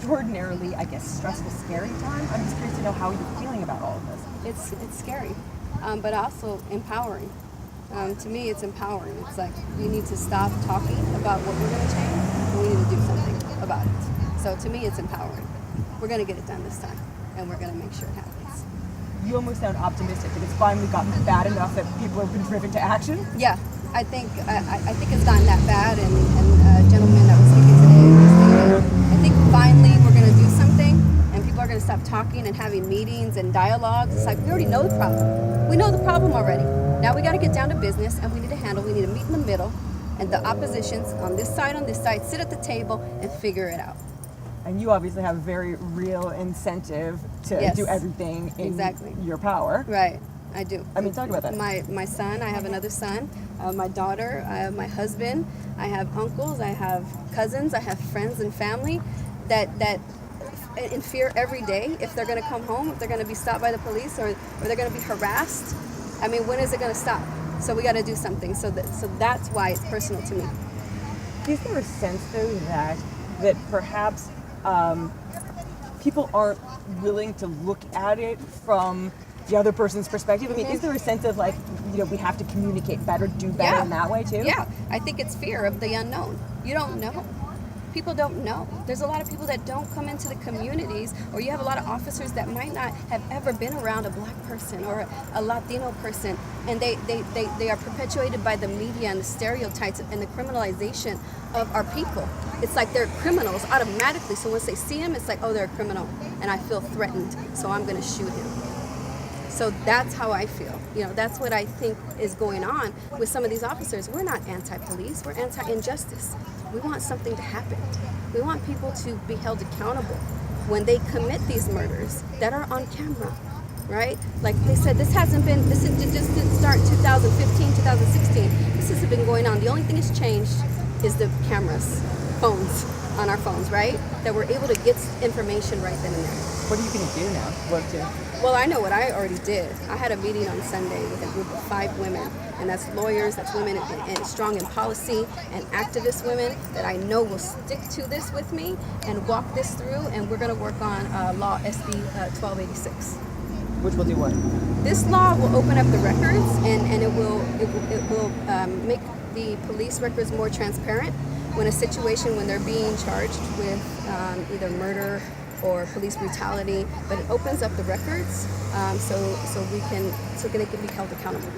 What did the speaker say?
extraordinarily, I guess, stressful, scary time. I'm just curious to know how you're feeling about all of this. It's scary, but also empowering. To me, it's empowering. It's like we need to stop talking about what we're going to change, and we need to do something about it. So to me, it's empowering. We're going to get it done this time, and we're going to make sure it happens. You almost sound optimistic that it's finally gotten bad enough that people have been driven to action. Yeah, I think it's gotten that bad, and a gentleman that was speaking today was thinking, I think finally we're going to do something, and people are going to stop talking and having meetings and dialogues. It's like we already know the problem. We know the problem already. Now we got to get down to business, and we need to meet in the middle, and the oppositions on this side, sit at the table and figure it out. And you obviously have a very real incentive to do everything in your power. Right, I do. I mean, talk about that. My son, I have another son, my daughter, I have my husband, I have uncles, I have cousins, I have friends and family that in fear every day if they're going to come home, if they're going to be stopped by the police or they're going to be harassed. I mean, when is it going to stop? So we got to do something. So that's why it's personal to me. Is there a sense, though, that perhaps people aren't willing to look at it from the other person's perspective? I mean, is there a sense of like, we have to communicate better, do better in that way too? Yeah, I think it's fear of the unknown. You don't know. People don't know. There's a lot of people that don't come into the communities, or you have a lot of officers that might not have ever been around a black person or a Latino person, and they are perpetuated by the media and the stereotypes and the criminalization of our people. It's like they're criminals automatically. So once they see him, it's like, oh, they're a criminal, and I feel threatened, so I'm going to shoot him. So that's how I feel. That's what I think is going on with some of these officers. We're not anti-police. We're anti-injustice. We want something to happen. We want people to be held accountable when they commit these murders that are on camera, right? Like they said, this didn't start 2015, 2016. This has been going on. The only thing that's changed is the cameras, phones, on our phones, right? That we're able to get information right then and there. What are you going to do now? Well, I know what I already did. I had a meeting on Sunday with a group of 5 women, and that's lawyers, that's women and strong in policy, and activist women that I know will stick to this with me and walk this through, and we're going to work on Law SB 1286. Which will do what? This law will open up the records, and it will make the police records more transparent when they're being charged with either murder or police brutality, but it opens up the records so they can be held accountable.